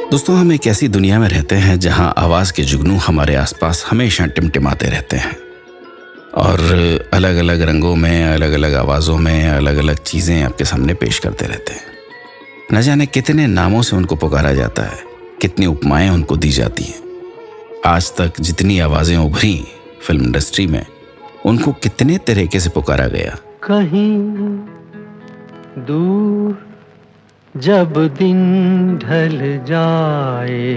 दोस्तों, हम एक ऐसी दुनिया में रहते हैं जहां आवाज के जुगनू हमारे आसपास हमेशा टिमटिमाते रहते हैं और अलग अलग रंगों में, अलग अलग आवाजों में अलग अलग चीजें आपके सामने पेश करते रहते हैं। न जाने कितने नामों से उनको पुकारा जाता है, कितनी उपमाएं उनको दी जाती हैं। आज तक जितनी आवाजें उभरी फिल्म इंडस्ट्री में, उनको कितने तरीके से पुकारा गया। कहीं दूर जब दिन ढल जाए,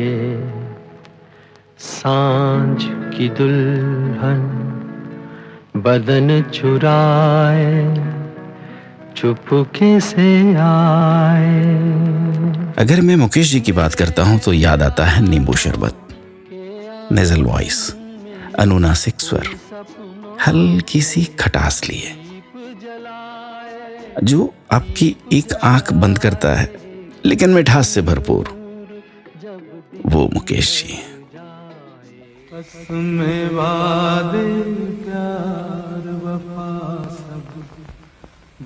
सांझ की दुल्हन बदन चुराए, चुपके से आए। अगर मैं मुकेश जी की बात करता हूं तो याद आता है नींबू शरबत, नेजल वॉइस, अनुनासिक स्वर, हल्की सी खटास लिए, जो आपकी एक आंख बंद करता है लेकिन मिठास से भरपूर। वो मुकेश जी। में वादे प्यार वफा सब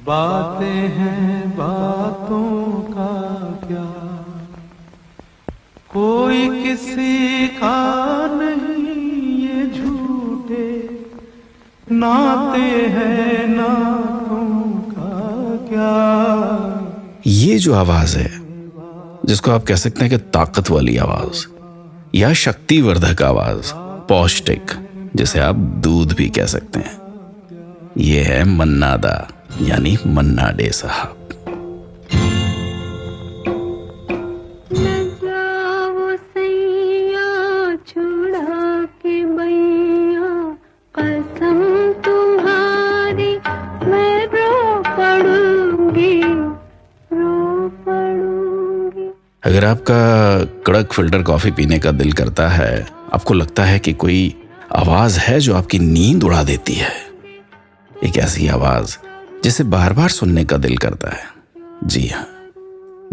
बातें हैं, बातों का क्या कोई किसी का नहीं, ये झूठे नाते हैं, नातों का क्या। ये जो आवाज है, जिसको आप कह सकते हैं कि ताकत वाली आवाज या शक्तिवर्धक आवाज, पौष्टिक, जिसे आप दूध भी कह सकते हैं, ये है मन्ना दा यानी मन्ना डे साहब। अगर आपका कड़क फिल्टर कॉफी पीने का दिल करता है, आपको लगता है कि कोई आवाज है जो आपकी नींद उड़ा देती है, एक ऐसी आवाज जिसे बार बार सुनने का दिल करता है, जी हाँ,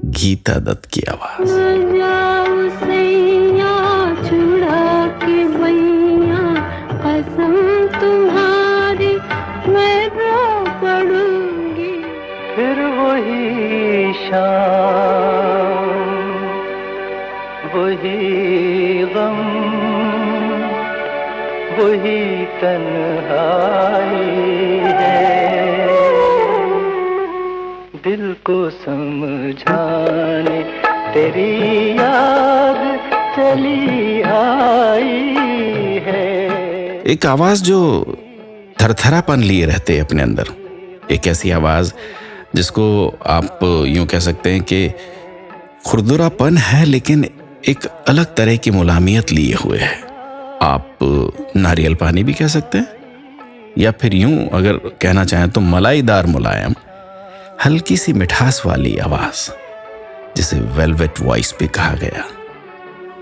गीता दत्त की आवाज। फिर वही शाम, वही गम, वही तन्हाई है, दिल को समझाने तेरी याद चली आई है। एक आवाज जो थरथरापन लिए रहते हैं अपने अंदर, एक ऐसी आवाज जिसको आप यूं कह सकते हैं कि खुरदुरापन है लेकिन एक अलग तरह की मुलायमियत लिए हुए है। आप नारियल पानी भी कह सकते हैं, या फिर यूं अगर कहना चाहें तो मलाईदार मुलायम, हल्की सी मिठास वाली आवाज, जिसे वेलवेट वॉइस भी कहा गया,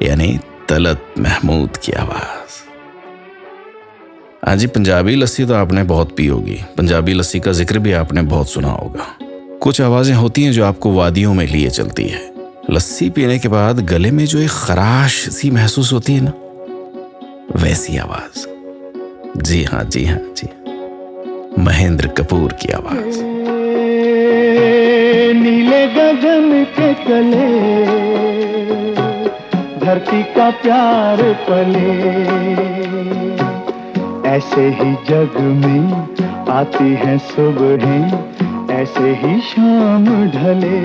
यानी तलत महमूद की आवाज। आज जी, पंजाबी लस्सी तो आपने बहुत पी होगी, पंजाबी लस्सी का जिक्र भी आपने बहुत सुना होगा। कुछ आवाजें होती हैं जो आपको वादियों में लिए चलती है। लस्सी पीने के बाद गले में जो एक खराश सी महसूस होती है ना, वैसी आवाज। जी हाँ जी हाँ जी, महेंद्र कपूर की आवाज। नीले गगन के तले धरती का प्यार पले, ऐसे ही जग में आती है सुबह, ऐसे ही शाम ढले।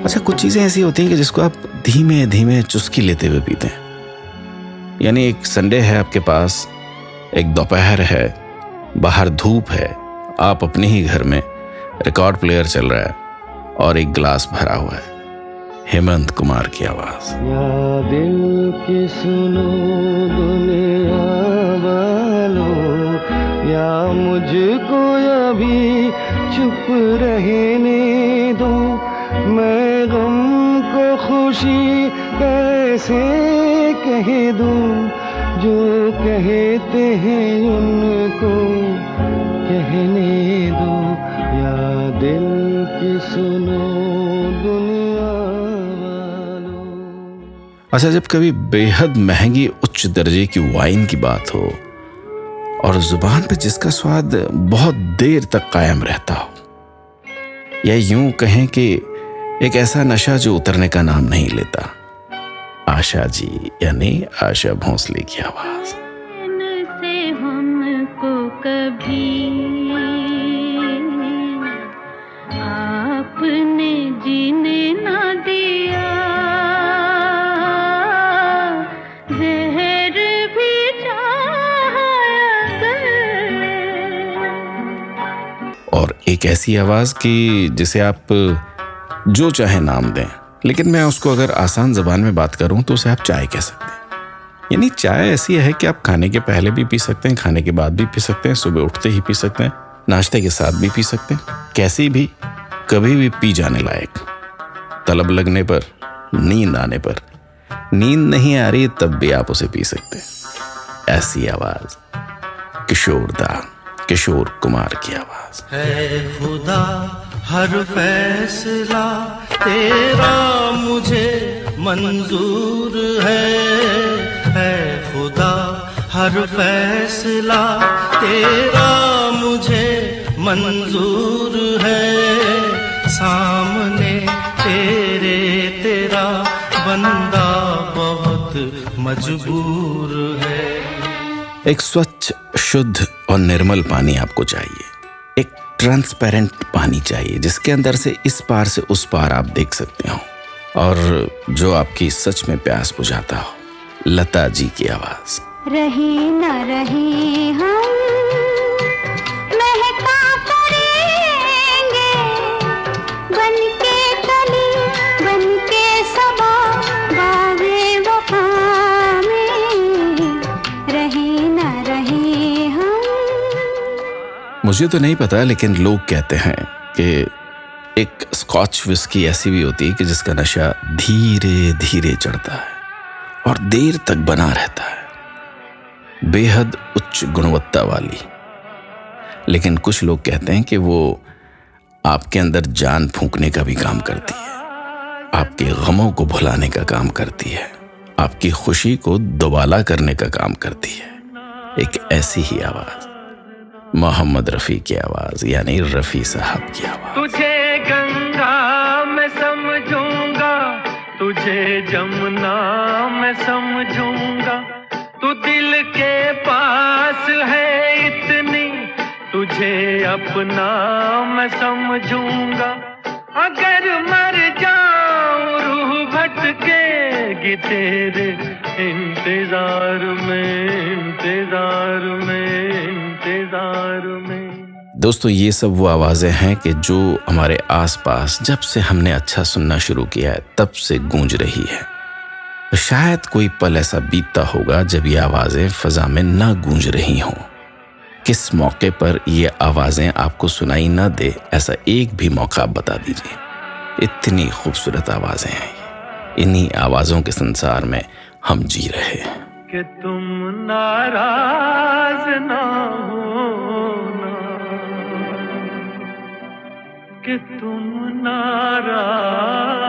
अच्छा, कुछ चीजें ऐसी होती हैं कि जिसको आप धीमे धीमे चुस्की लेते हुए पीते हैं। यानी एक संडे है आपके पास, एक दोपहर है, बाहर धूप है, आप अपने ही घर में, रिकॉर्ड प्लेयर चल रहा है और एक गिलास भरा हुआ है, हेमंत कुमार की आवाज। या दिल की सुनो दुनिया वालों, या मुझको अभी चुप रहने दो, मैं गम को खुशी कैसे कह दूं, जो कहते हैं उनको कहने दो, या दिल की सुनो दुनिया वालों। अच्छा, जब कभी बेहद महंगी उच्च दर्जे की वाइन की बात हो और जुबान पे जिसका स्वाद बहुत देर तक कायम रहता हो, या यूं कहें कि एक ऐसा नशा जो उतरने का नाम नहीं लेता, आशा जी यानी आशा भोसले की आवाज। से हमको कभी आपने जीने ना दिया, जहर भी चाहा अगर। और एक ऐसी आवाज की जिसे आप जो चाहे नाम दें, लेकिन मैं उसको अगर आसान जबान में बात करूं तो उसे आप चाय कह सकते हैं। यानी चाय ऐसी है कि आप खाने के पहले भी पी सकते हैं, खाने के बाद भी पी सकते हैं, सुबह उठते ही पी सकते हैं, नाश्ते के साथ भी पी सकते हैं, कैसी भी कभी भी पी जाने लायक। तलब लगने पर, नींद आने पर, नींद नहीं आ रही तब भी आप उसे पी सकते हैं। ऐसी आवाज किशोर कुमार की आवाज। है खुदा हर फैसला तेरा मुझे मंजूर है खुदा हर फैसला तेरा मुझे मंजूर है, सामने तेरा बंदा बहुत मजबूर है। एक स्वच्छ, शुद्ध और निर्मल पानी आपको चाहिए। एक ट्रांसपेरेंट पानी चाहिए जिसके अंदर से इस पार से उस पार आप देख सकते हो और जो आपकी सच में प्यास बुझाता हो। लता जी की आवाज। रहे न रहे हम महका करेंगे, बनके कली बनके सबा बागे वफा में, रहे न रहे हम। मुझे तो नहीं पता लेकिन लोग कहते हैं कि एक स्कॉच विस्की ऐसी भी होती है कि जिसका नशा धीरे धीरे चढ़ता है और देर तक बना रहता है, बेहद उच्च गुणवत्ता वाली। लेकिन कुछ लोग कहते हैं कि वो आपके अंदर जान फूंकने का भी काम करती है, आपके गमों को भुलाने का काम करती है, आपकी खुशी को दोबाला करने का काम करती है। एक ऐसी ही आवाज, मोहम्मद रफी की आवाज यानी रफी साहब की आवाज। तुझे गंगा मैं समझूंगा, तुझे जमुना मैं समझूंगा, तू दिल के पास है इतनी, तुझे अपना मैं समझूंगा। अगर मर जाऊं रूह भटकेगी तेरे इंतजार में। दोस्तों ये सब वो आवाजें हैं कि जो हमारे आसपास जब से हमने अच्छा सुनना शुरू किया है तब से गूंज रही है। शायद कोई पल ऐसा बीतता होगा जब ये आवाजें फजा में ना गूंज रही हों। किस मौके पर ये आवाजें आपको सुनाई ना दे, ऐसा एक भी मौका आप बता दीजिए। इतनी खूबसूरत आवाजें हैं, इन्हीं आवाजों के संसार में हम जी रहे हैं। कि तुम नाराज ना होना, कि तुम नाराज